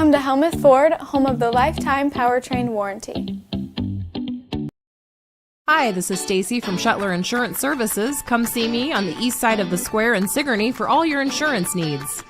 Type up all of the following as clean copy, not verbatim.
Come to Helmuth Ford, home of the lifetime powertrain warranty. Hi, this is Stacy from Shuttler Insurance Services. Come see me on the east side of the square in Sigourney for all your insurance needs.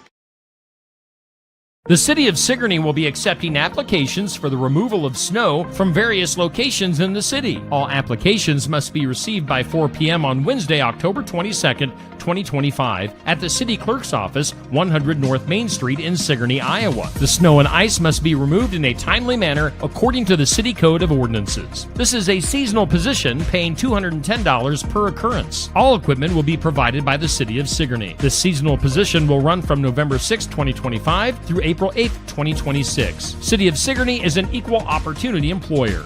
The City of Sigourney will be accepting applications for the removal of snow from various locations in the city. All applications must be received by 4 p.m. on Wednesday, October 22nd, 2025, at the City Clerk's Office, 100 North Main Street in Sigourney, Iowa. The snow and ice must be removed in a timely manner according to the City Code of Ordinances. This is a seasonal position, paying $210 per occurrence. All equipment will be provided by the City of Sigourney. This seasonal position will run from November 6, 2025 through April 8, 2026. City of Sigourney is an equal opportunity employer.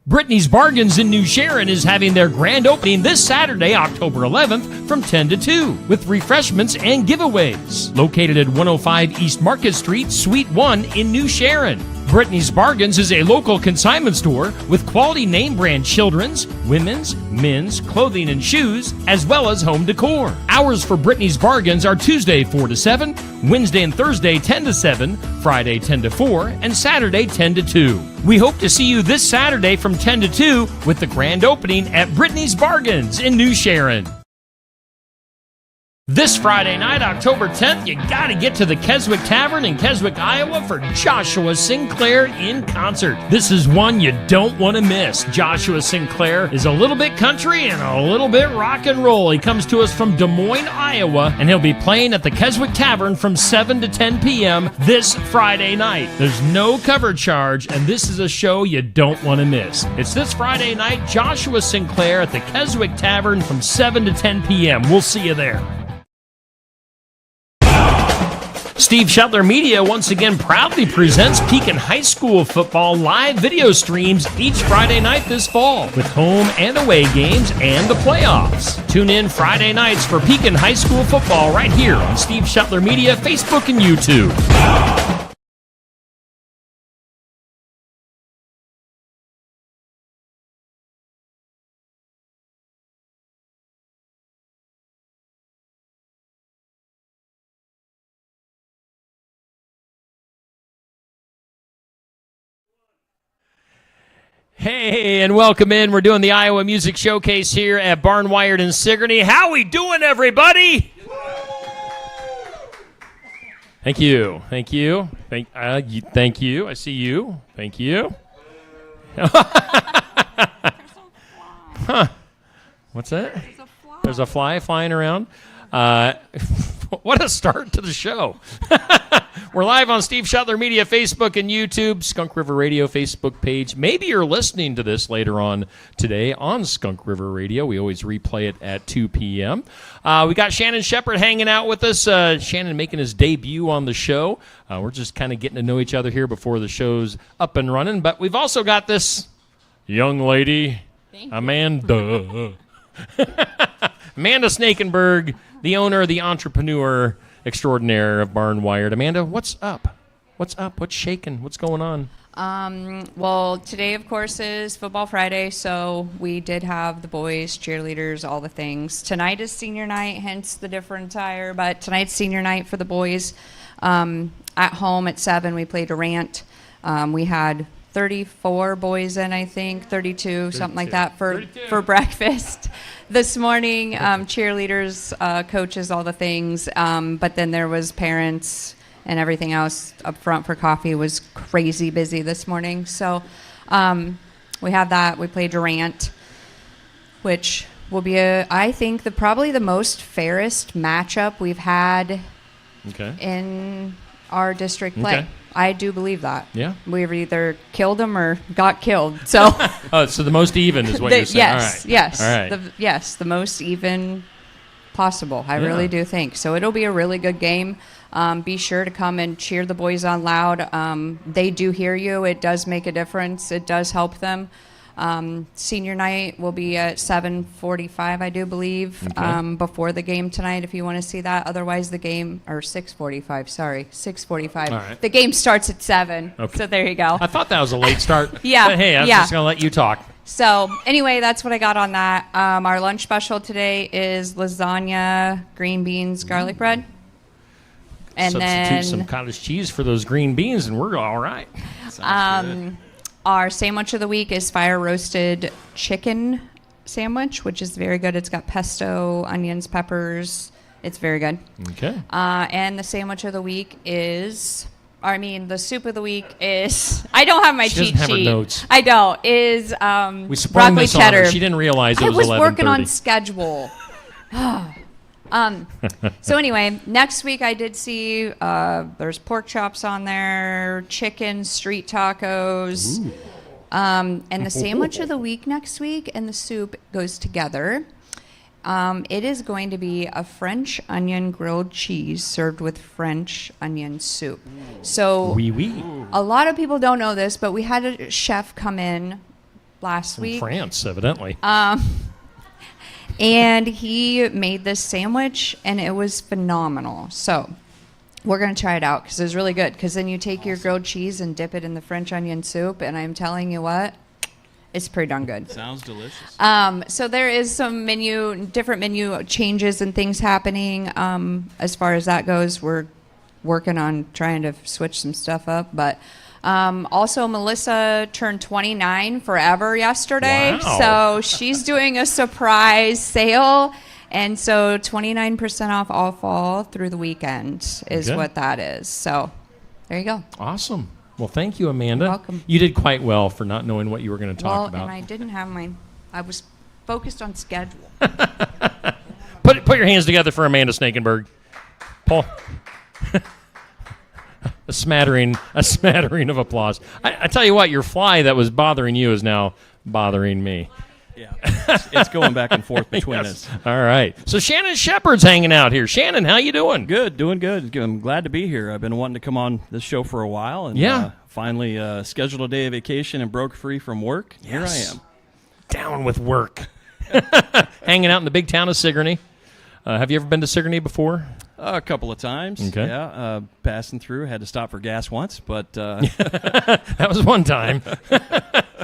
Brittany's Bargains in New Sharon is having their grand opening this Saturday, October 11th from 10 to 2 with refreshments and giveaways. Located at 105 East Market Street, Suite 1 in New Sharon. Brittany's Bargains is a local consignment store with quality name brand children's, women's, men's, clothing and shoes, as well as home decor. Hours for Brittany's Bargains are Tuesday 4 to 7, Wednesday and Thursday 10 to 7, Friday 10 to 4, and Saturday 10 to 2. We hope to see you this Saturday from 10 to 2 with the grand opening at Brittany's Bargains in New Sharon. This Friday night, October 10th, you gotta get to the Keswick Tavern in Keswick, Iowa for Joshua Sinclair in concert. This is one you don't want to miss. Joshua Sinclair is a little bit country and a little bit rock and roll. He comes to us from Des Moines, Iowa, and he'll be playing at the Keswick Tavern from 7 to 10 p.m. this Friday night. There's no cover charge, and this is a show you don't want to miss. It's this Friday night, Joshua Sinclair at the Keswick Tavern from 7 to 10 p.m. We'll see you there. Steve Shuttler Media once again proudly presents Pekin High School football live video streams each Friday night this fall with home and away games and the playoffs. Tune in Friday nights for Pekin High School football right here on Steve Shuttler Media, Facebook, and YouTube. Hey, and welcome in. We're doing the Iowa Music Showcase here at Barnwired in Sigourney. How we doing, everybody? Thank you. Thank you. Thank you. I see you. Thank you. Huh. What's that? There's a fly flying around. What a start to the show. We're live on Steve Shuttler Media, Facebook and YouTube, Skunk River Radio Facebook page. Maybe you're listening to this later on today on Skunk River Radio. We always replay it at 2 p.m. We got Shannon Shepard hanging out with us. Shannon making his debut on the show. We're just kind of getting to know each other here before the show's up and running. But we've also got this young lady, Amanda. Amanda Snakenberg, the owner, the entrepreneur extraordinaire of Barnwired. Amanda, what's up? What's up? What's shaking? What's going on? Well, today, of course, is Football Friday, so we did have the boys, cheerleaders, all the things. Tonight is senior night, hence the different attire, but tonight's senior night for the boys. At home at 7, we played a rant. We had 34 boys in, I think, 32, something like that for breakfast this morning. Cheerleaders, coaches, all the things. But then there was parents and everything else up front for coffee. Was crazy busy this morning. So we had that. We played Durant, which will be, I think, probably the most fairest matchup we've had in our district play. Okay. I do believe that. Yeah. We've either killed them or got killed. So so the most even is what you're saying. Yes, all right. Yes. All right. The most even possible. I really do think. So it'll be a really good game. Be sure to come and cheer the boys on loud. They do hear you. It does make a difference. It does help them. Senior night will be at 7:45, I do believe, before the game tonight, if you want to see that. Otherwise, the game, or 6:45, sorry, 6:45. All right. The game starts at 7, so there you go. I thought that was a late start. Yeah. But hey, I'm just going to let you talk. So anyway, that's what I got on that. Our lunch special today is lasagna, green beans, garlic bread. And Substitute then some cottage cheese for those green beans, and we're all right. our sandwich of the week is fire roasted chicken sandwich, which is very good. It's got pesto, onions, peppers. It's very good. Okay. And the sandwich of the week is, the soup of the week is, I don't have my She cheat doesn't have her sheet. notes. I don't. Is We sprung broccoli this on her. cheddar. She didn't realize it I was was 11:30. working on schedule. So anyway, next week I did see there's pork chops on there, chicken, street tacos, and the sandwich of the week next week and the soup goes together. It is going to be a French onion grilled cheese served with French onion soup. So Oui, oui. a lot of people don't know this, but we had a chef come in last week. France, evidently. And he made this sandwich, and it was phenomenal. So we're going to try it out because it was really good. Because then you take your grilled cheese and dip it in the French onion soup, and I'm telling you what, it's pretty darn good. Sounds delicious. So there is some different menu changes and things happening. As far as that goes, we're working on trying to switch some stuff up. But also, Melissa turned 29 forever yesterday. Wow. So she's doing a surprise sale. And so 29% off all fall through the weekend is Okay. what that is. So there you go. Awesome. Well, thank you, Amanda. You're welcome. You did quite well for not knowing what you were going to talk Well, about. and I didn't have I was focused on schedule. Put your hands together for Amanda Snakenberg. Paul. A smattering of applause. I tell you what, your fly that was bothering you is now bothering me. Yeah, it's going back and forth between us. All right. So Shannon Shepard's hanging out here. Shannon, how you doing? Good, doing good. I'm glad to be here. I've been wanting to come on this show for a while, and finally scheduled a day of vacation and broke free from work. Yes. Here I am. Down with work. Hanging out in the big town of Sigourney. Have you ever been to Sigourney before? A couple of times. Okay. Yeah, passing through. Had to stop for gas once, but That was one time.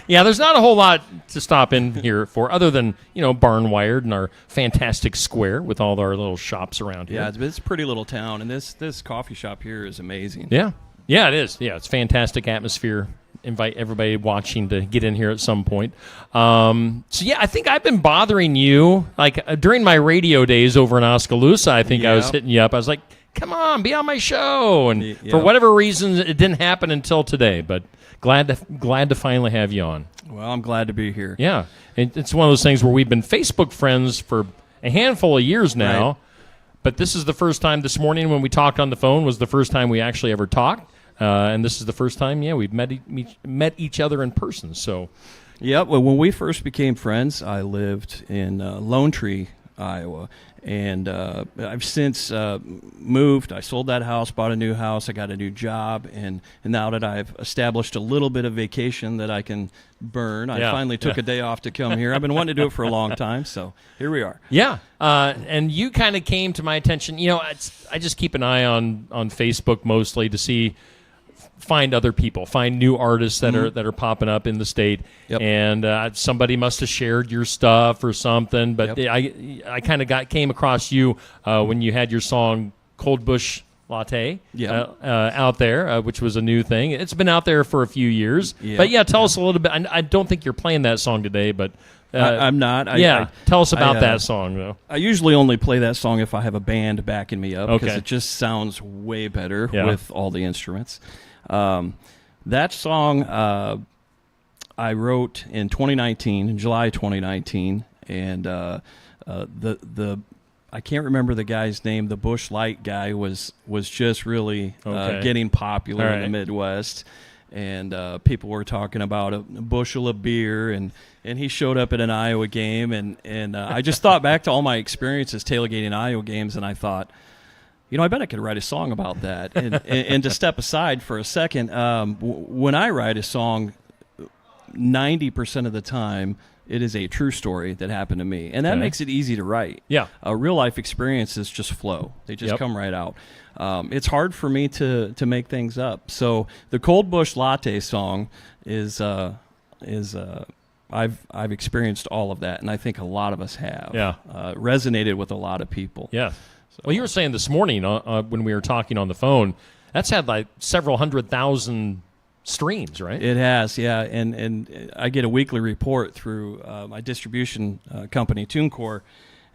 Yeah, there's not a whole lot to stop in here for other than, Barnwired and our fantastic square with all our little shops around here. yeah, it's a pretty little town, and this coffee shop here is amazing. Yeah. Yeah, it is. Yeah, it's fantastic atmosphere. Invite everybody watching to get in here at some point. I think I've been bothering you. Like during my radio days over in Oskaloosa, I think I was hitting you up. I was like, come on, be on my show. And for whatever reason, it didn't happen until today. But glad to finally have you on. Well, I'm glad to be here. Yeah. It's one of those things where we've been Facebook friends for a handful of years now. Right. But this is the first time this morning when we talked on the phone was the first time we actually ever talked. And this is the first time, we've met each other in person. So, Yep. Well, when we first became friends, I lived in Lone Tree, Iowa, and I've since moved. I sold that house, bought a new house, I got a new job, and now that I've established a little bit of vacation that I can burn, I finally took a day off to come here. I've been wanting to do it for a long time, so here we are. yeah. And you kind of came to my attention. I just keep an eye on Facebook mostly to find other people, find new artists that are popping up in the state. Yep. And somebody must have shared your stuff or something. But I kind of came across you when you had your song Cold Bush Latte out there, which was a new thing. It's been out there for a few years. Yep. But tell us a little bit. I don't think you're playing that song today, but I'm not. Tell us about that song, though. I usually only play that song if I have a band backing me up because Okay. it just sounds way better with all the instruments. That song I wrote in 2019, in July 2019, and I can't remember the guy's name. The Bush Light guy was just really getting popular in the Midwest. And people were talking about a bushel of beer, and he showed up at an Iowa game, and I just thought back to all my experiences tailgating Iowa games, and I thought, I bet I could write a song about that. And to step aside for a second, when I write a song, 90% of the time, it is a true story that happened to me, and that makes it easy to write. Yeah. Real life experiences just flow; they just come right out. It's hard for me to make things up. So the Cold Bush Latte song is I've experienced all of that, and I think a lot of us have. Yeah. Resonated with a lot of people. Yeah. So. Well, you were saying this morning when we were talking on the phone, that's had like several 100,000 streams, right? It has, yeah. And I get a weekly report through my distribution company, TuneCore,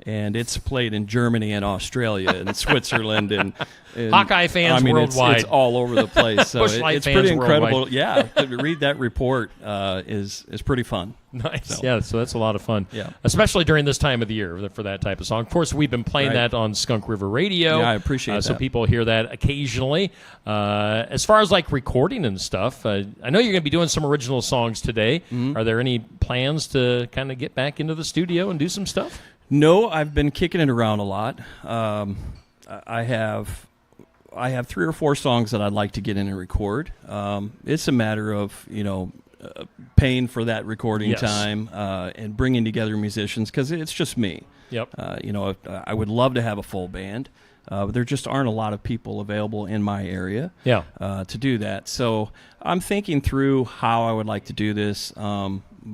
and it's played in Germany and Australia and Switzerland and Hawkeye fans worldwide. It's all over the place. So Busch Light it's fans pretty incredible. worldwide. Yeah, to read that report is pretty fun. Nice. So. Yeah, so that's a lot of fun. Yeah. Especially during this time of the year for that type of song. Of course, we've been playing that on Skunk River Radio. Yeah, I appreciate that. So people hear that occasionally. As far as like recording and stuff, I know you're going to be doing some original songs today. Mm-hmm. Are there any plans to kind of get back into the studio and do some stuff? No, I've been kicking it around a lot. I have 3 or 4 songs that I'd like to get in and record. It's a matter of, paying for that recording time and bringing together musicians because it's just me. Yep. I would love to have a full band, but there just aren't a lot of people available in my area to do that. So I'm thinking through how I would like to do this.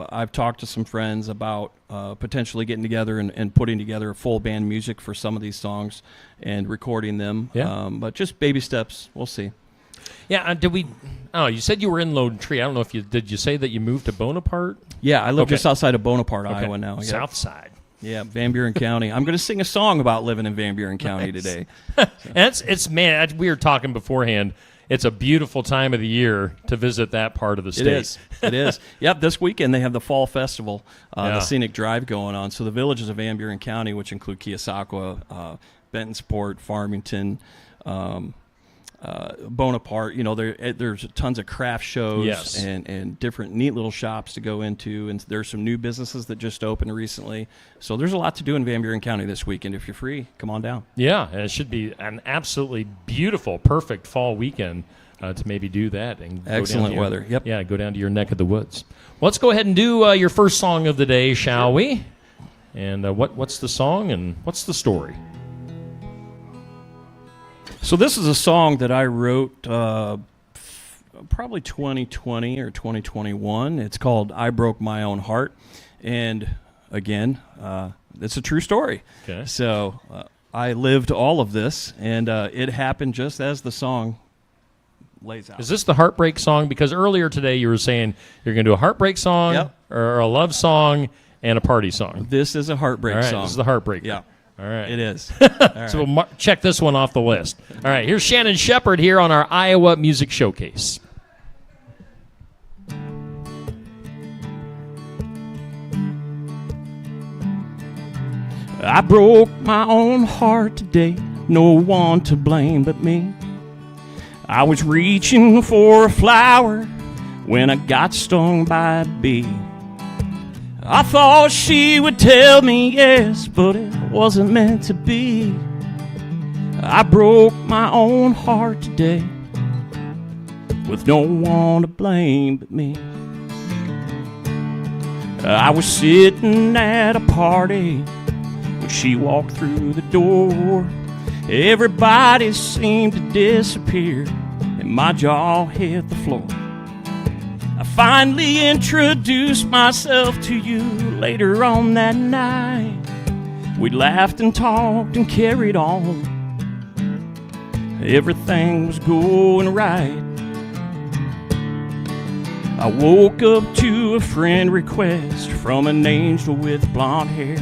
I've talked to some friends about potentially getting together and putting together a full band music for some of these songs and recording them. Yeah. But just baby steps. We'll see. Yeah. You said you were in Lone Tree. I don't know if did you say that you moved to Bonaparte? Yeah, I live just outside of Bonaparte, Iowa now. Yep. South side. Yeah, Van Buren County. I'm going to sing a song about living in Van Buren County today. And we were talking beforehand. It's a beautiful time of the year to visit that part of the state. It is. Yep, this weekend they have the Fall Festival, the Scenic Drive going on. So the villages of Van Buren County, which include Keosauqua, Bentonsport, Farmington, Bonaparte, there's tons of craft shows and different neat little shops to go into, and there's some new businesses that just opened recently. So there's a lot to do in Van Buren County this weekend. If you're free, come on down. Yeah, and it should be an absolutely beautiful, perfect fall weekend to maybe do that. And excellent weather. Yep. Yeah, go down to your neck of the woods. Well, let's go ahead and do your first song of the day, shall we? And what's the song and what's the story? So this is a song that I wrote probably 2020 or 2021. It's called I Broke My Own Heart. And again, it's a true story. Okay. So I lived all of this, and it happened just as the song lays out. Is this the heartbreak song? Because earlier today you were saying you're going to do a heartbreak song or a love song and a party song. This is a heartbreak song. This is the heartbreak. Yeah. All right. It is. So we'll check this one off the list. All right, here's Shannon Shepard here on our Iowa Music Showcase. I broke my own heart today, no one to blame but me. I was reaching for a flower when I got stung by a bee. I thought she would tell me yes, but it wasn't meant to be. I broke my own heart today with no one to blame but me. I was sitting at a party when she walked through the door. Everybody seemed to disappear and my jaw hit the floor. I finally introduced myself to you later on that night. We laughed and talked and carried on. Everything was going right. I woke up to a friend request from an angel with blonde hair.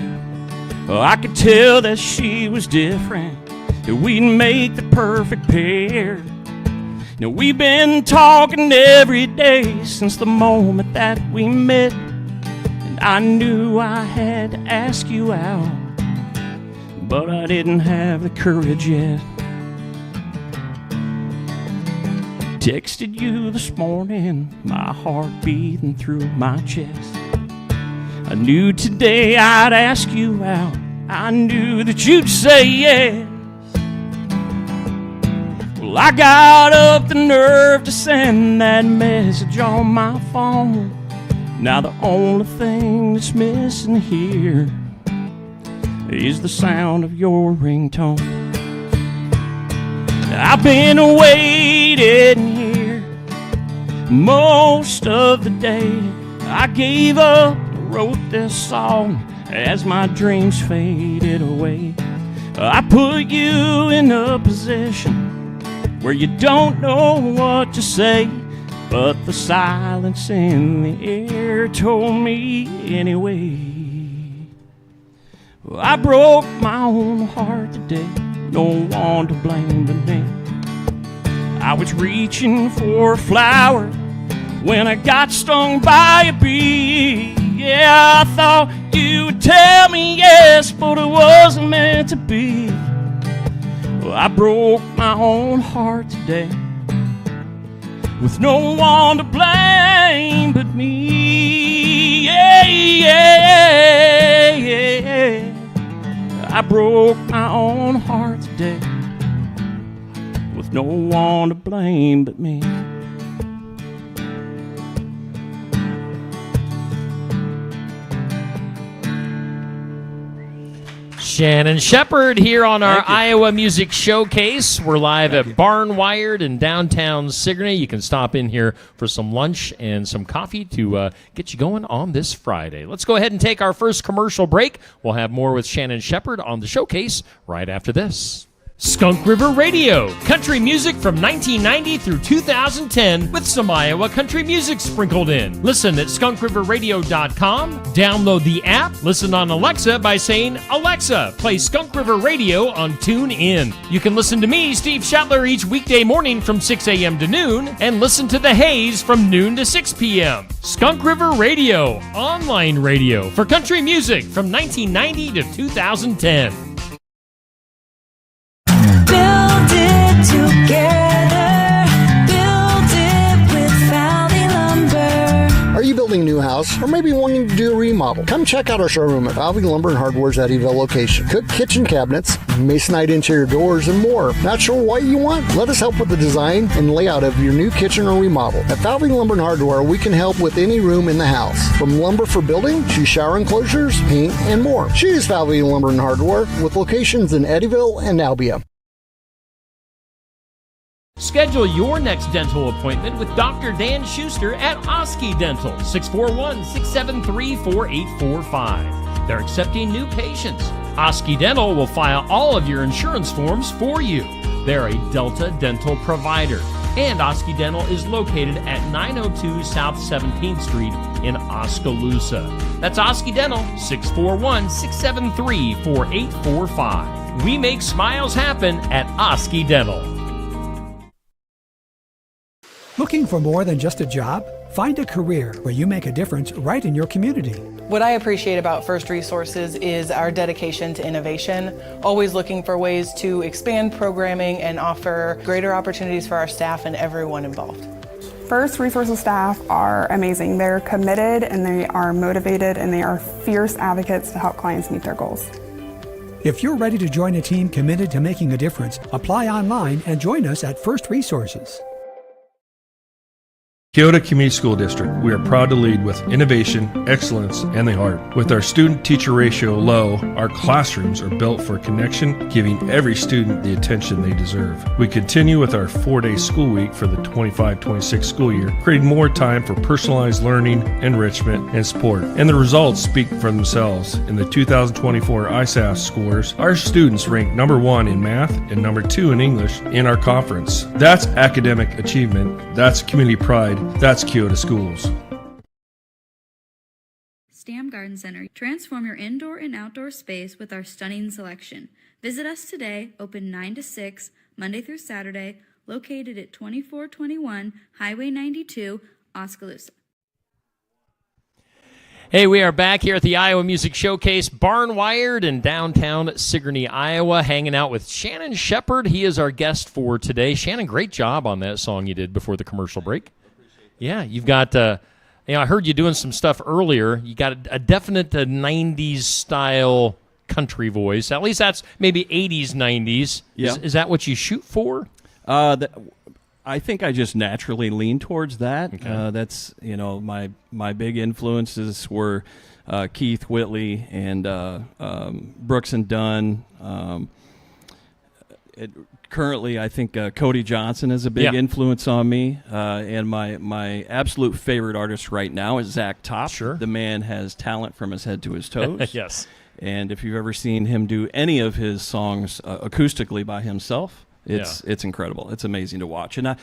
I could tell that she was different, that we'd make the perfect pair. Now we've been talking every day since the moment that we met, and I knew I had to ask you out, but I didn't have the courage yet. Texted you this morning, my heart beating through my chest. I knew today I'd ask you out, I knew that you'd say yes. Well, I got up the nerve to send that message on my phone. Now the only thing that's missing here is the sound of your ringtone. I've been waiting here most of the day. I gave up, wrote this song as my dreams faded away. I put you in a position where you don't know what to say, but the silence in the air told me anyway. Well, I broke my own heart today, no one to blame but me. I was reaching for a flower when I got stung by a bee. Yeah, I thought you would tell me yes, but it wasn't meant to be. Well, I broke my own heart today with no one to blame but me. Yeah, yeah, yeah. I broke my own heart today with no one to blame but me. Shannon Shepard here on our Iowa Music Showcase. We're live at Barn Wired in downtown Sigourney. You can stop in here for some lunch and some coffee to get you going on this Friday. Let's go ahead and take our first commercial break. We'll have more with Shannon Shepard on the Showcase right after this. Skunk River Radio, country music from 1990 through 2010 with some Iowa country music sprinkled in. Listen at skunkriverradio.com, download the app, listen on Alexa by saying, Alexa, play Skunk River Radio on TuneIn. You can listen to me, Steve Shetler, each weekday morning from 6 a.m. to noon, and listen to The Haze from noon to 6 p.m. Skunk River Radio, online radio for country music from 1990 to 2010. Build it together. Build it with Valley Lumber. Are you building a new house or maybe wanting to do a remodel? Come check out our showroom at Valley Lumber and Hardware's Eddyville location. Cook kitchen cabinets, masonite interior doors, and more. Not sure what you want? Let us help with the design and layout of your new kitchen or remodel. At Valley Lumber and Hardware, we can help with any room in the house, from lumber for building to shower enclosures, paint, and more. Choose Valley Lumber and Hardware with locations in Eddyville and Albia. Schedule your next dental appointment with Dr. Dan Schuster at Oski Dental, 641-673-4845. They're accepting new patients. Oski Dental will file all of your insurance forms for you. They're a Delta dental provider. And Oski Dental is located at 902 South 17th Street in Oskaloosa. That's Oski Dental, 641-673-4845. We make smiles happen at Oski Dental. Looking for more than just a job? Find a career where you make a difference right in your community. What I appreciate about First Resources is our dedication to innovation, always looking for ways to expand programming and offer greater opportunities for our staff and everyone involved. First Resources staff are amazing. They're committed and they are motivated and they are fierce advocates to help clients meet their goals. If you're ready to join a team committed to making a difference, apply online and join us at First Resources. Keota Community School District, we are proud to lead with innovation, excellence, and the heart. With our student-teacher ratio low, our classrooms are built for connection, giving every student the attention they deserve. We continue with our 4-day school week for the 25-26 school year, creating more time for personalized learning, enrichment, and support. And the results speak for themselves. In the 2024 ISAF scores, our students ranked number 1 in math and number 2 in English in our conference. That's academic achievement. That's community pride. That's Keota Schools. Stam Garden Center. Transform your indoor and outdoor space with our stunning selection. Visit us today, open 9 to 6, Monday through Saturday, located at 2421 Highway 92, Oskaloosa. Hey, we are back here at the Iowa Music Showcase, Barn Wired in downtown Sigourney, Iowa, hanging out with Shannon Shepard. He is our guest for today. Shannon, great job on that song you did before the commercial break. Yeah, you've got, I heard you doing some stuff earlier. You got a definite 90s style country voice. At least that's maybe 80s, 90s. Yeah. Is that what you shoot for? I think I just naturally lean towards that. Okay. That's, my big influences were Keith Whitley and Brooks and Dunn. Currently, I think Cody Johnson is a big influence on me. And my absolute favorite artist right now is Zach Top. Sure. The man has talent from his head to his toes. Yes. And if you've ever seen him do any of his songs acoustically by himself, it's incredible. It's amazing to watch. And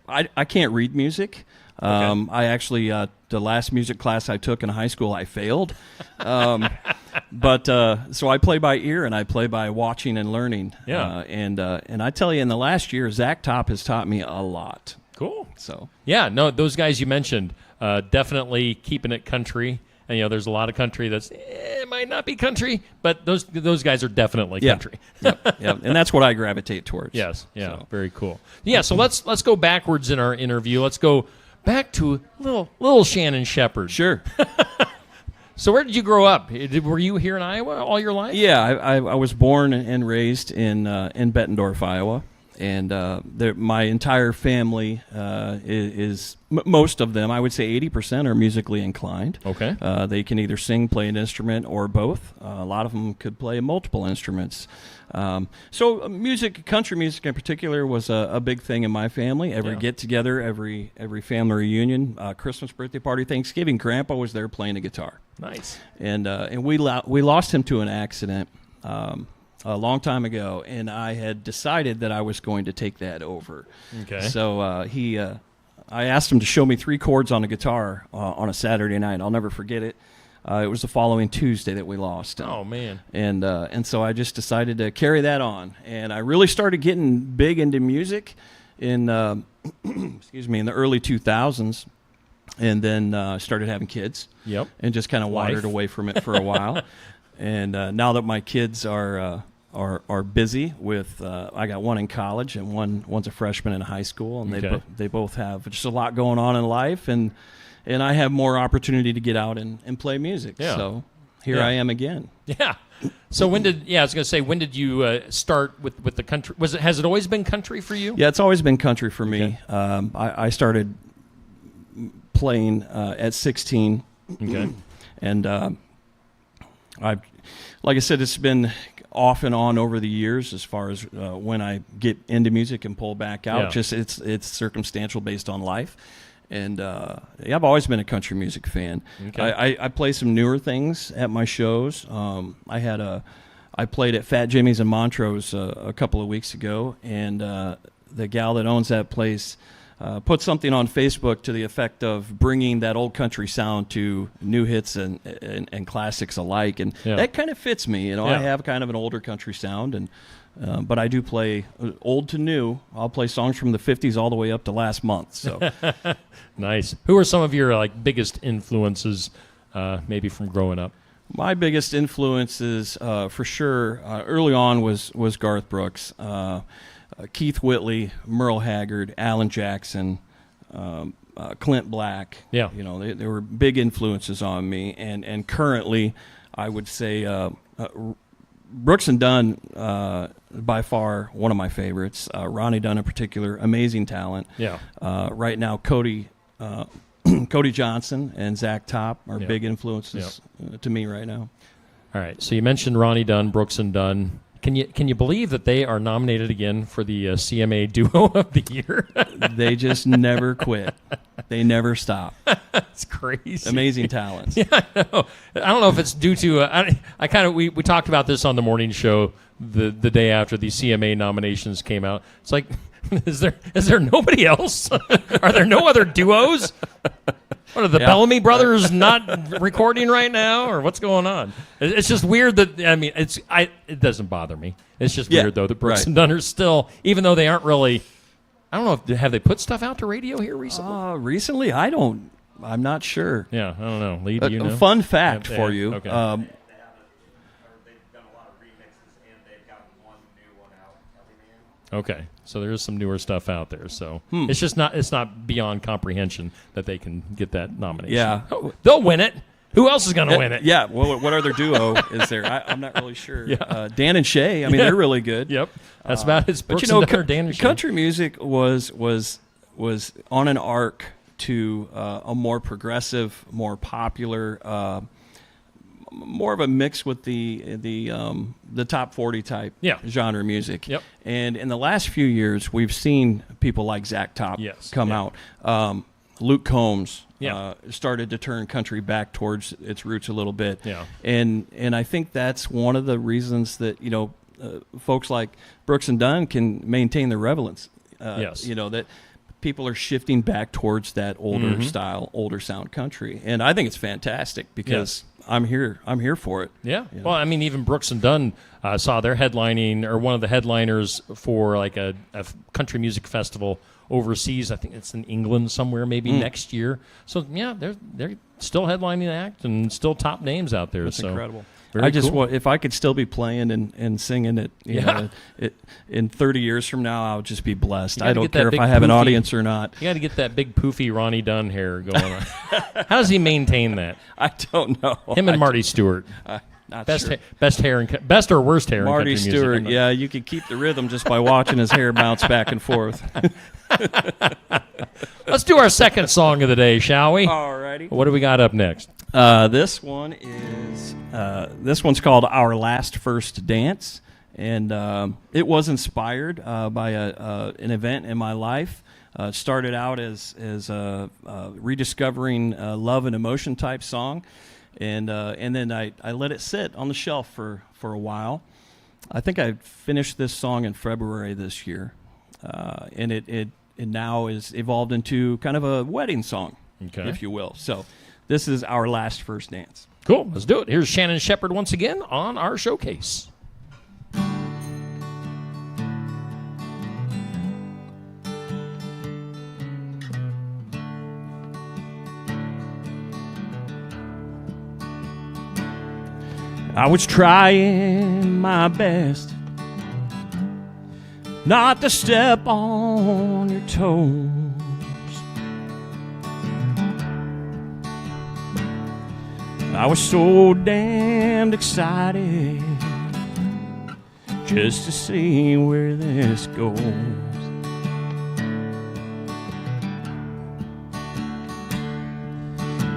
I can't read music. I actually the last music class I took in high school I failed. But so I play by ear and I play by watching and learning. And I tell you, in the last year, Zach Top has taught me a lot. Cool. So those guys you mentioned definitely keeping it country. And there's a lot of country that's it might not be country, but those guys are definitely country. Yep. And that's what I gravitate towards. Yes. Yeah. So. Very cool. Yeah. So let's go backwards in our interview. Let's go back to little Shannon Shepherd. Sure. So where did you grow up? Were you here in Iowa all your life? Yeah, I was born and raised in Bettendorf, Iowa, and my entire family is most of them. I would say 80% are musically inclined. Okay, they can either sing, play an instrument, or both. A lot of them could play multiple instruments. So country music in particular, was a big thing in my family. Every get-together, every family reunion, Christmas, birthday party, Thanksgiving, Grandpa was there playing a guitar. Nice. And we lost him to an accident a long time ago, and I had decided that I was going to take that over. Okay. So I asked him to show me 3 chords on a guitar on a Saturday night. I'll never forget it. It was the following Tuesday that we lost. Oh, man. And so I just decided to carry that on. And I really started getting big into music in in the early 2000s, and then started having kids. Yep. And just kind of wandered away from it for a while. And now that my kids are busy with, I got one in college and one's a freshman in high school, and they both have just a lot going on in life, and I have more opportunity to get out and play music. Yeah. So here I am again. Yeah. So when did you start with the country? Has it always been country for you? Yeah, it's always been country for me. Okay. I started playing at 16. Okay. And like I said, it's been off and on over the years as far as when I get into music and pull back out. Just it's circumstantial based on life. And I've always been a country music fan. Okay. I play some newer things at my shows. I played at Fat Jimmy's in Montrose a couple of weeks ago, and the gal that owns that place put something on Facebook to the effect of bringing that old country sound to new hits and classics alike, and that kind of fits me. I have kind of an older country sound, and but I do play old to new. I'll play songs from the 50s all the way up to last month. So nice. Who are some of your biggest influences, maybe from growing up? My biggest influences, for sure, early on was Garth Brooks. Keith Whitley, Merle Haggard, Alan Jackson, Clint Black. Yeah. They were big influences on me. And currently, I would say Brooks and Dunn, by far one of my favorites. Ronnie Dunn in particular, amazing talent. Yeah. Right now, Cody Johnson and Zach Top are big influences to me right now. All right. So you mentioned Ronnie Dunn, Brooks and Dunn. Can you believe that they are nominated again for the CMA Duo of the Year? They just never quit. They never stop. That's crazy. Amazing talents. Yeah, I know. I don't know if it's due to we talked about this on the morning show the day after the CMA nominations came out. It's like, is there nobody else? Are there no other duos? What are the Bellamy brothers not recording right now, or what's going on? It's just weird that it doesn't bother me. It's just weird though that Brooks and Dunn are still, even though they aren't really. I don't know. Have they put stuff out to radio here recently? Recently, I'm not sure. Yeah, I don't know. Lee, do you know? Fun fact for you. Okay. They've done a lot of remixes, and they've got one new one out every man. Okay, so there is some newer stuff out there. So it's just not beyond comprehension that they can get that nomination. Yeah, they'll win it. Who else is going to win it? Yeah. Well, what other duo is there? I'm not really sure. Yeah. Dan and Shay. I mean, they're really good. Yep. That's about it. Brooks and Dunn or Dan and Shay. Country music was on an arc to a more progressive, more popular, more of a mix with the top 40 type genre music. Yep. And in the last few years, we've seen people like Zach Top come out. Luke Combs Yeah. started to turn country back towards its roots a little bit. Yeah. And I think that's one of the reasons that, folks like Brooks and Dunn can maintain their relevance. Yes. That people are shifting back towards that older style, older sound country. And I think it's fantastic because I'm here for it. Yeah. Well, I mean, even Brooks and Dunn saw their headlining, or one of the headliners for like a country music festival overseas. I think it's in England somewhere, maybe next year. So yeah, they're still headlining act and still top names out there. That's so incredible. Very I just cool. want, if I could still be playing and singing it, in 30 years from now, I'll just be blessed. I don't care if I have an audience or not. You got to get that big poofy Ronnie Dunn hair going on. How does he maintain that? I don't know. Him and Marty Stewart. Not best sure. Best or worst hair Marty in country music. Stewart, yeah, you could keep the rhythm just by watching his hair bounce back and forth. Let's do our second song of the day, shall we? Alrighty. What do we got up next? This one's called Our Last First Dance, and it was inspired by an event in my life. It started out as a rediscovering love and emotion type song, and then I let it sit on the shelf for a while. I think I finished this song in February this year, and it now is evolved into kind of a wedding song, if you will. So this is Our Last First Dance. Cool, let's do it. Here's Shannon Shepard once again on our showcase. I was trying my best not to step on your toes. I was so damned excited just to see where this goes.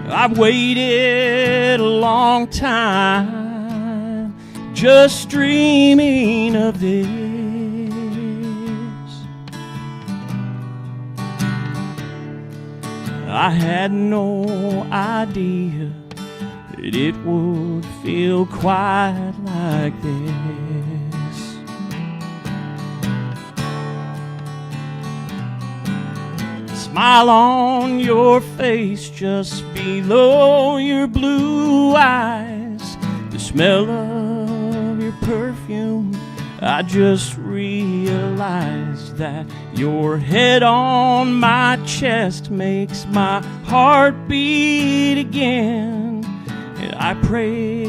I've waited a long time just dreaming of this. I had no idea that it would feel quite like this. Smile on your face just below your blue eyes, the smell of your perfume. I just realized that your head on my chest makes my heart beat again. And I pray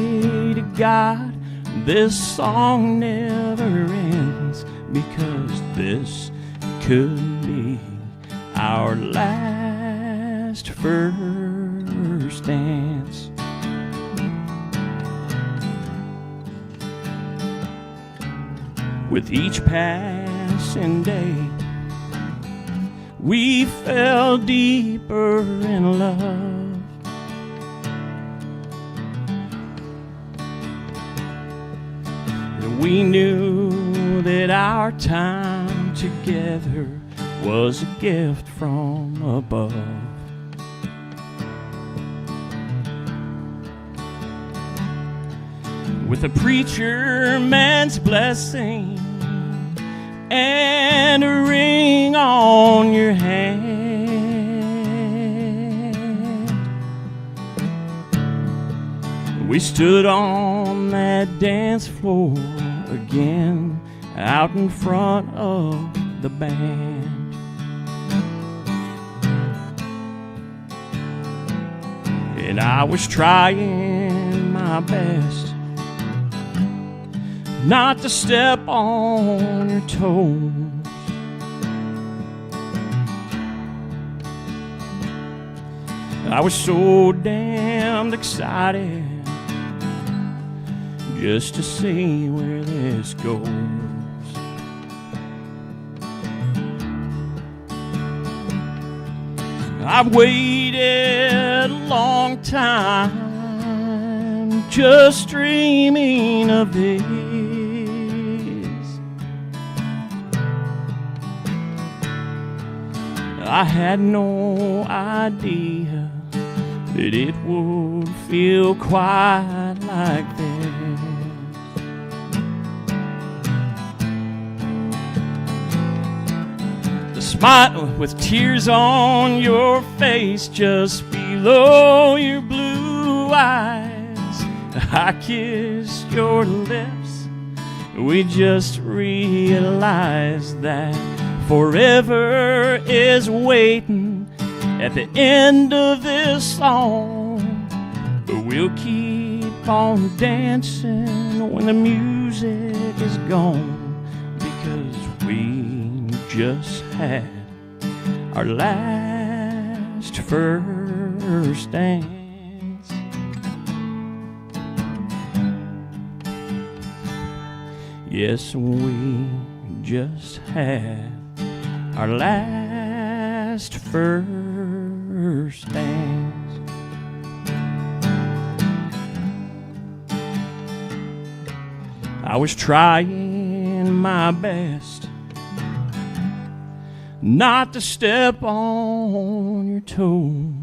to God this song never ends, because this could be our last first dance. With each passing day, we fell deeper in love. And we knew that our time together was a gift from above. With a preacher man's blessing and a ring on your hand, we stood on that dance floor again, out in front of the band. And I was trying my best not to step on your toes. I was so damned excited just to see where this goes. I've waited a long time just dreaming of this. I had no idea that it would feel quite like this. The smile with tears on your face just below your blue eyes. I kissed your lips. We just realized that forever is waiting at the end of this song. But we'll keep on dancing when the music is gone, because we just had our last first dance. Yes, we just had our last first dance. I was trying my best not to step on your toes.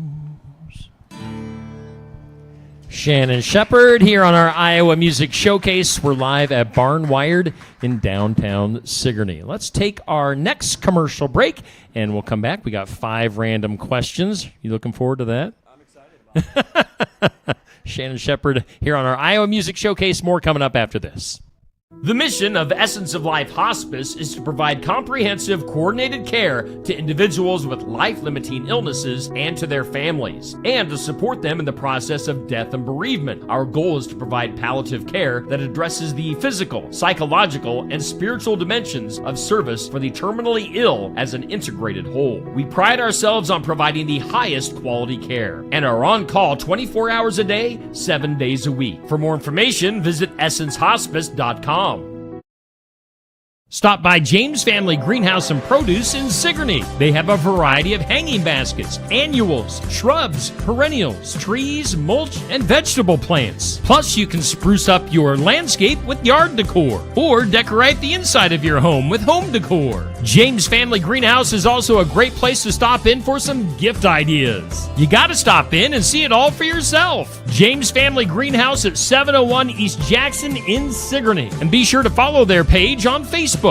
Shannon Shepard here on our Iowa Music Showcase. We're live at Barnwired in downtown Sigourney. Let's take our next commercial break, and we'll come back. We got 5 random questions. You looking forward to that? I'm excited about it. Shannon Shepard here on our Iowa Music Showcase. More coming up after this. The mission of Essence of Life Hospice is to provide comprehensive, coordinated care to individuals with life-limiting illnesses and to their families, and to support them in the process of death and bereavement. Our goal is to provide palliative care that addresses the physical, psychological, and spiritual dimensions of service for the terminally ill as an integrated whole. We pride ourselves on providing the highest quality care and are on call 24 hours a day, 7 days a week. For more information, visit essencehospice.com. Stop by James Family Greenhouse and Produce in Sigourney. They have a variety of hanging baskets, annuals, shrubs, perennials, trees, mulch, and vegetable plants. Plus, you can spruce up your landscape with yard decor or decorate the inside of your home with home decor. James Family Greenhouse is also a great place to stop in for some gift ideas. You got to stop in and see it all for yourself. James Family Greenhouse at 701 East Jackson in Sigourney. And be sure to follow their page on Facebook.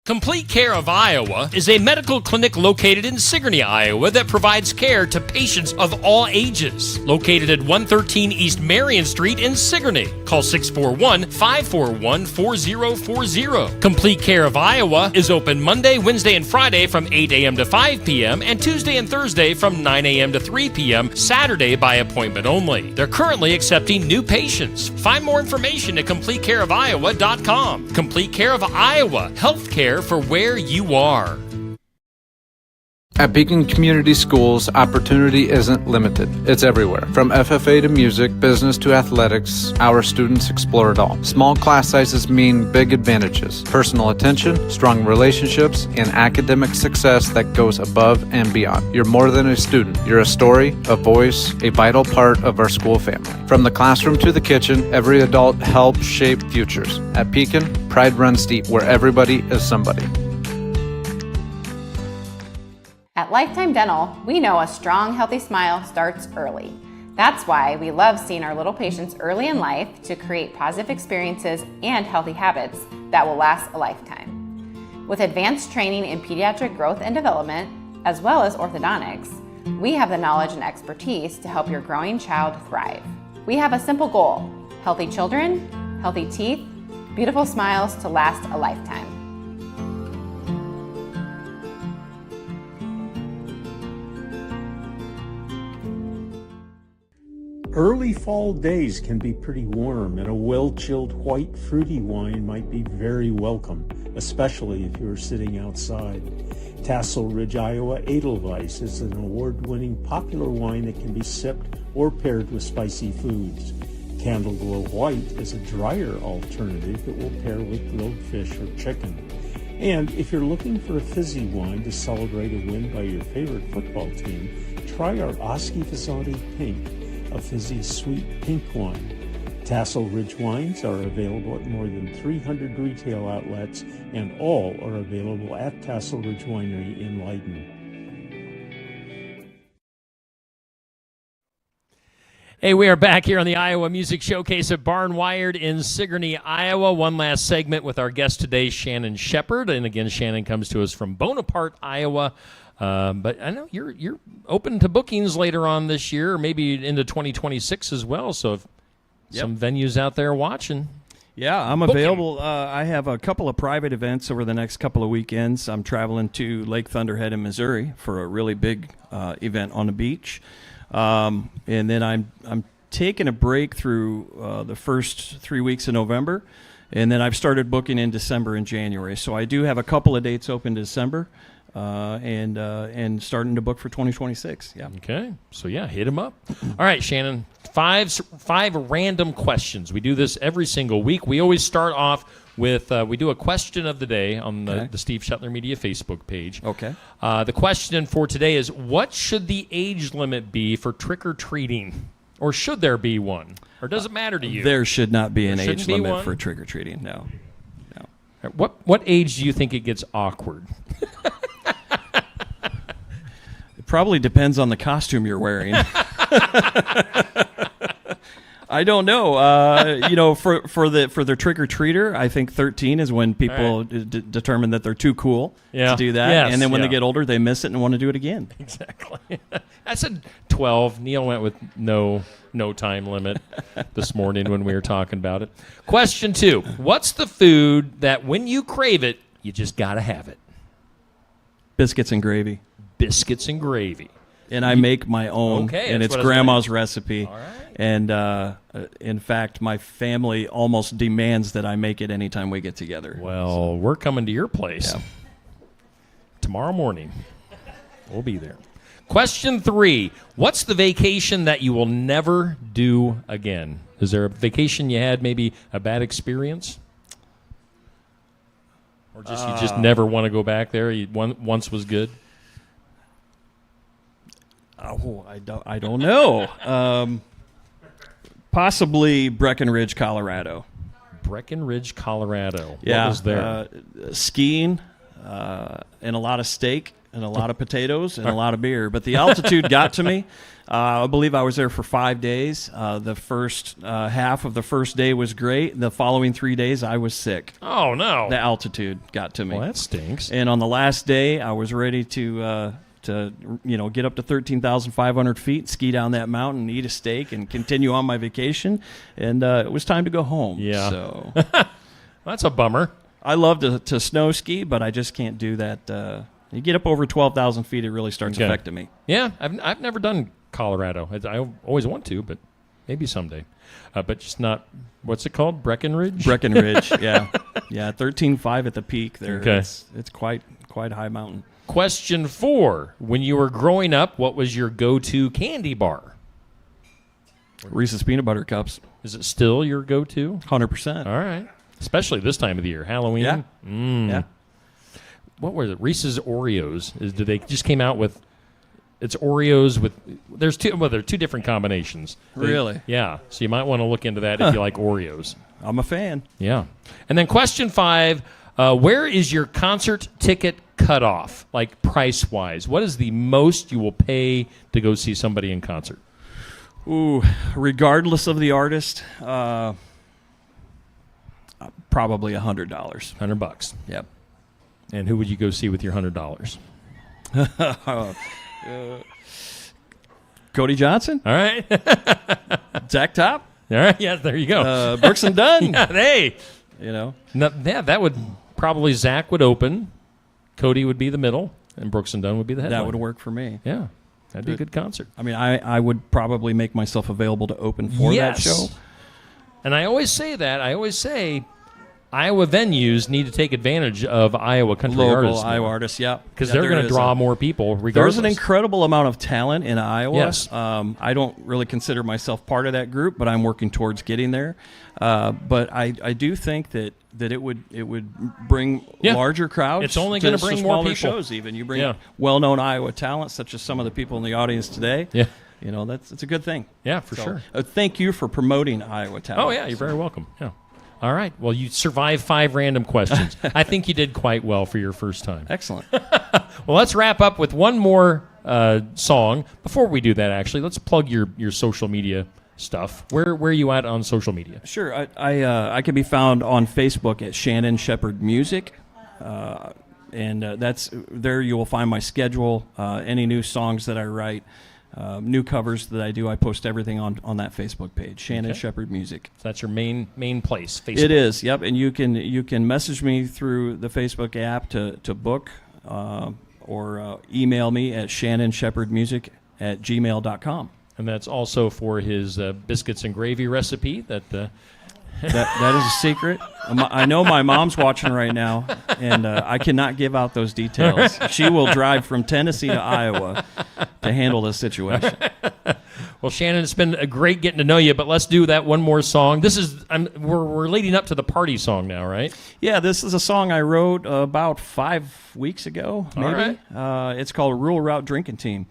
Complete Care of Iowa is a medical clinic located in Sigourney, Iowa that provides care to patients of all ages. Located at 113 East Marion Street in Sigourney. Call 641-541-4040. Complete Care of Iowa is open Monday, Wednesday, and Friday from 8 a.m. to 5 p.m. and Tuesday and Thursday from 9 a.m. to 3 p.m. Saturday by appointment only. They're currently accepting new patients. Find more information at CompleteCareOfIowa.com. Complete Care of Iowa. Health care for where you are. At Beacon Community Schools, opportunity isn't limited. It's everywhere. From FFA to music, business to athletics, our students explore it all. Small class sizes mean big advantages. Personal attention, strong relationships, and academic success that goes above and beyond. You're more than a student. You're a story, a voice, a vital part of our school family. From the classroom to the kitchen, every adult helps shape futures. At Beacon, pride runs deep, where everybody is somebody. At Lifetime Dental, we know a strong, healthy smile starts early. That's why we love seeing our little patients early in life to create positive experiences and healthy habits that will last a lifetime. With advanced training in pediatric growth and development, as well as orthodontics, we have the knowledge and expertise to help your growing child thrive. We have a simple goal: healthy children, healthy teeth, beautiful smiles to last a lifetime. Early fall days can be pretty warm, and a well-chilled white fruity wine might be very welcome, especially if you're sitting outside. Tassel Ridge, Iowa Edelweiss is an award-winning popular wine that can be sipped or paired with spicy foods. Candle Glow White is a drier alternative that will pair with grilled fish or chicken. And if you're looking for a fizzy wine to celebrate a win by your favorite football team, try our Oski Fazzati Pink, a fizzy sweet pink wine. Tassel Ridge wines are available at more than 300 retail outlets, and all are available at Tassel Ridge Winery in Leiden. Hey, we are back here on the Iowa Music Showcase at Barn Wired in Sigourney, Iowa. One last segment with our guest today, Shannon Shepard. And again, Shannon comes to us from Bonaparte, Iowa. But I know you're open to bookings later on this year, or maybe into 2026 as well. So if some venues out there watching. Yeah, I'm available. I have a couple of private events over the next couple of weekends. I'm traveling to Lake Thunderhead in Missouri for a really big event on the beach. And then I'm taking a break through the first 3 weeks of November, and then I've started booking in December and January. So I do have a couple of dates open in December, and starting to book for 2026. Yeah. Okay. So yeah, hit them up. All right, Shannon. Five random questions. We do this every single week. We always start off with we do a question of the day on the Steve Shetler Media Facebook page. Okay. The question for today is, what should the age limit be for trick-or-treating? Or should there be one? Or does it matter to you? There should not be an age limit for trick-or-treating, no. What age do you think it gets awkward? It probably depends on the costume you're wearing. I don't know. For the trick or treater, I think 13 is when people determine that they're too cool to do that, and then when they get older, they miss it and want to do it again. Exactly. I said 12. Neil went with no time limit this morning when we were talking about it. Question 2: what's the food that when you crave it, you just gotta have it? Biscuits and gravy. Biscuits and gravy. And I make my own, and it's Grandma's recipe. All right. And in fact, my family almost demands that I make it anytime we get together. Well, we're coming to your place tomorrow morning. We'll be there. Question 3: what's the vacation that you will never do again? Is there a vacation you had, maybe a bad experience? Or you just never want to go back there? Once was good? Oh, I don't know. Possibly Breckenridge, Colorado. Breckenridge, Colorado. Yeah. What was there? Skiing, and a lot of steak, and a lot of potatoes, and a lot of beer. But the altitude got to me. I believe I was there for 5 days. The first half of the first day was great. The following 3 days, I was sick. Oh, no. The altitude got to me. Well, that stinks. And on the last day, I was ready to get up to 13,500 feet, ski down that mountain, eat a steak, and continue on my vacation. And it was time to go home. Yeah. So that's a bummer. I love to snow ski, but I just can't do that. You get up over 12,000 feet, it really starts affecting me. Yeah, I've never done Colorado. I always want to, but maybe someday. But just not, what's it called? Breckenridge? Breckenridge, yeah. Yeah, 13.5 at the peak there. Okay. It's quite a high mountain. Question 4: when you were growing up, what was your go-to candy bar? Reese's Peanut Butter Cups. Is it still your go-to? 100%. All right. Especially this time of the year, Halloween. Yeah. Yeah. What were it? Reese's Oreos. Did they just came out with? It's Oreos with. There are two different combinations. Really? Yeah. So you might want to look into that if you like Oreos. I'm a fan. Yeah. And then question 5: where is your concert ticket cutoff, like price-wise? What is the most you will pay to go see somebody in concert? Ooh, regardless of the artist, probably $100. $100. Yep. And who would you go see with your $100? Cody Johnson. All right. Zach Top. All right. Yeah, there you go. Brooks and Dunn. Yeah, hey. That would probably Zach would open, Cody would be the middle, and Brooks and Dunn would be the headline. That would work for me. Yeah. That'd be a good concert. I mean, I would probably make myself available to open for that show. And I always say that. I always say Iowa venues need to take advantage of Iowa country artists. Local Iowa artists, yeah. Because they're going to draw more people regardless. There's an incredible amount of talent in Iowa. Yes. I don't really consider myself part of that group, but I'm working towards getting there. But I do think that it would bring larger crowds. It's only going to bring more people. Shows even. You bring well-known Iowa talent, such as some of the people in the audience today. Yeah. That's a good thing. Yeah, for sure. Thank you for promoting Iowa Talent. Oh, yeah, you're very welcome. Yeah. All right. Well, you survived 5 random questions. I think you did quite well for your first time. Excellent. Well, let's wrap up with one more song. Before we do that, actually, let's plug your social media stuff. Where are you at on social media? Sure. I can be found on Facebook at Shannon Shepherd Music. And that's there you will find my schedule, any new songs that I write, new covers that I do. I post everything on that Facebook page, Shannon Shepherd Music. So that's your main place, Facebook. It is, yep. And you can message me through the Facebook app to book or email me at shannonshepherdmusic@gmail.com. And that's also for his biscuits and gravy recipe that is a secret. I know my mom's watching right now, and I cannot give out those details. She will drive from Tennessee to Iowa to handle this situation. Well, Shannon, it's been great getting to know you, but let's do that one more song. This is we're leading up to the party song now, right? Yeah, this is a song I wrote about 5 weeks ago, maybe. All right. It's called Rural Route Drinking Team.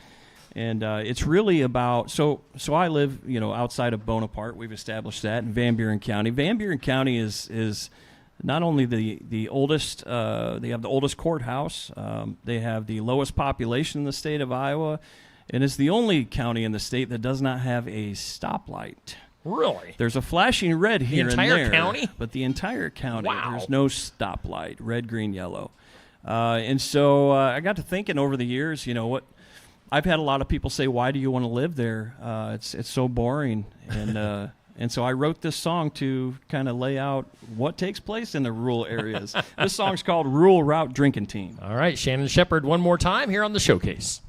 And it's really about, so I live, outside of Bonaparte. We've established that in Van Buren County. Van Buren County is not only the oldest, they have the oldest courthouse, they have the lowest population in the state of Iowa, and it's the only county in the state that does not have a stoplight. Really? There's a flashing red here and there. The entire county? But the entire county, wow. There's no stoplight, red, green, yellow. And so I got to thinking over the years, I've had a lot of people say, "Why do you want to live there? It's so boring." And so I wrote this song to kind of lay out what takes place in the rural areas. This song's called Rural Route Drinking Team. All right, Shannon Shepherd, one more time here on the showcase.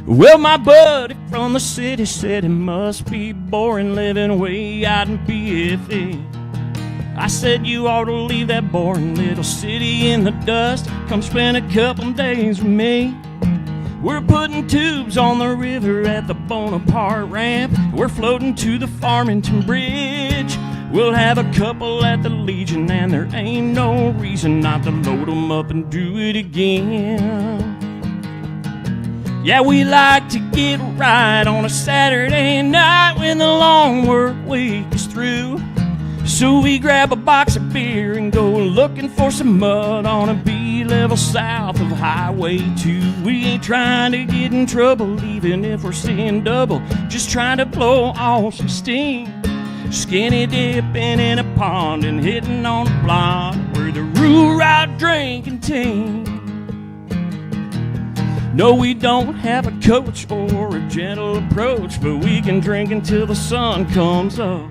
Well, my buddy from the city said it must be boring living way out in BFA. I said you ought to leave that boring little city in the dust. Come spend a couple days with me. We're putting tubes on the river at the Bonaparte ramp. We're floating to the Farmington Bridge. We'll have a couple at the Legion, and there ain't no reason not to load them up and do it again. Yeah, we like to get right on a Saturday night when the long work week is through. So we grab a box of beer and go looking for some mud on a B-level south of Highway 2. We ain't trying to get in trouble, even if we're seeing double, just trying to blow off some steam. Skinny dipping in a pond and hitting on a blonde. We're the Rural Route Drinking Team. No, we don't have a coach or a gentle approach, but we can drink until the sun comes up.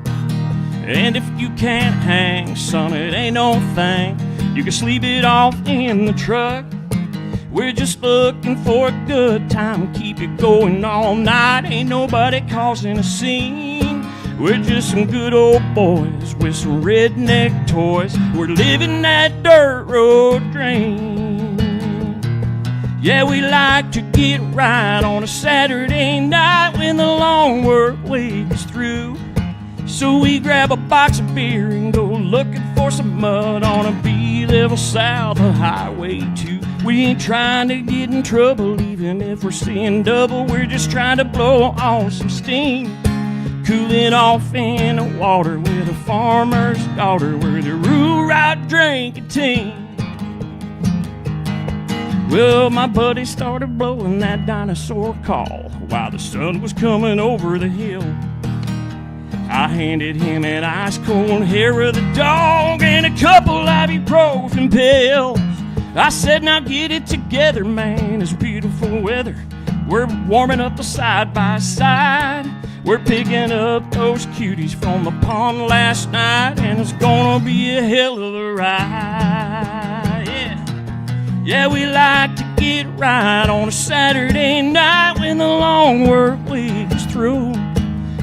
And if you can't hang, son, it ain't no thing. You can sleep it off in the truck. We're just looking for a good time, keep it going all night. Ain't nobody causing a scene. We're just some good old boys with some redneck toys. We're living that dirt road dream. Yeah, we like to get right on a Saturday night when the long work week is through. So we grab a box of beer and go looking for some mud on a B-level south of Highway 2. We ain't trying to get in trouble, even if we're seeing double. We're just trying to blow off some steam. Cooling off in the water with a farmer's daughter. We're the Rural Route Drinking Team. Well, my buddy started blowing that dinosaur call while the sun was coming over the hill. I handed him an ice-cold hair of the dog and a couple ibuprofen pills. I said, now get it together, man, it's beautiful weather. We're warming up the side by side. We're picking up those cuties from the pond last night, and it's gonna be a hell of a ride. Yeah, we like to get right on a Saturday night when the long work week is through.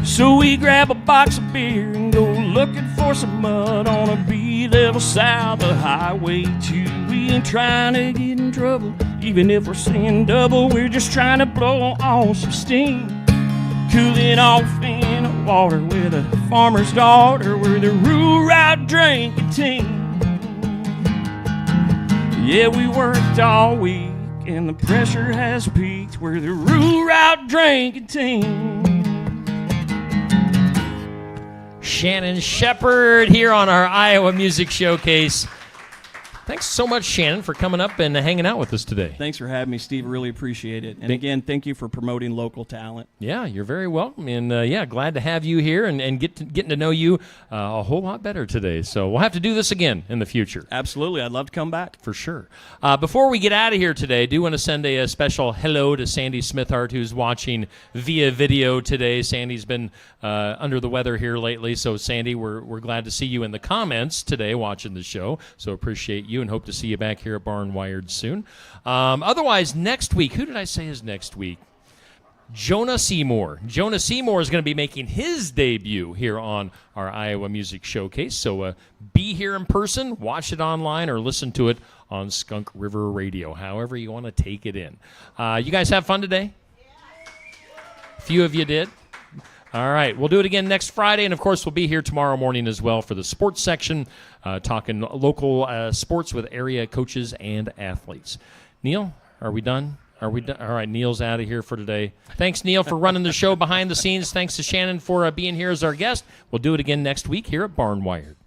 So we grab a box of beer and go looking for some mud on a B-level south of Highway 2. We ain't trying to get in trouble, even if we're seeing double. We're just trying to blow off some steam. Cooling off in the water with a farmer's daughter. We're the Rural Route Drinking Team. Yeah, we worked all week, and the pressure has peaked. We're the rule route drinking team. Shannon Shepard here on our Iowa Music Showcase. Thanks so much, Shannon, for coming up and hanging out with us today. Thanks for having me, Steve. Really appreciate it. And again, thank you for promoting local talent. Yeah, you're very welcome. And glad to have you here and getting to know you a whole lot better today. So we'll have to do this again in the future. Absolutely. I'd love to come back. For sure. Before we get out of here today, I do want to send a special hello to Sandy Smithart, who's watching via video today. Sandy's been under the weather here lately. So, Sandy, we're glad to see you in the comments today watching the show. So appreciate you and hope to see you back here at Barn Wired soon. Otherwise, next week, who did I say is next week? Jonah Seymour. Jonah Seymour is going to be making his debut here on our Iowa Music Showcase. So be here in person, watch it online, or listen to it on Skunk River Radio, however you want to take it in. You guys have fun today? A few of you did. All right, we'll do it again next Friday, and of course we'll be here tomorrow morning as well for the sports section, talking local sports with area coaches and athletes. Neil, are we done? All right, Neil's out of here for today. Thanks, Neil, for running the show behind the scenes. Thanks to Shannon for being here as our guest. We'll do it again next week here at Barn Wired.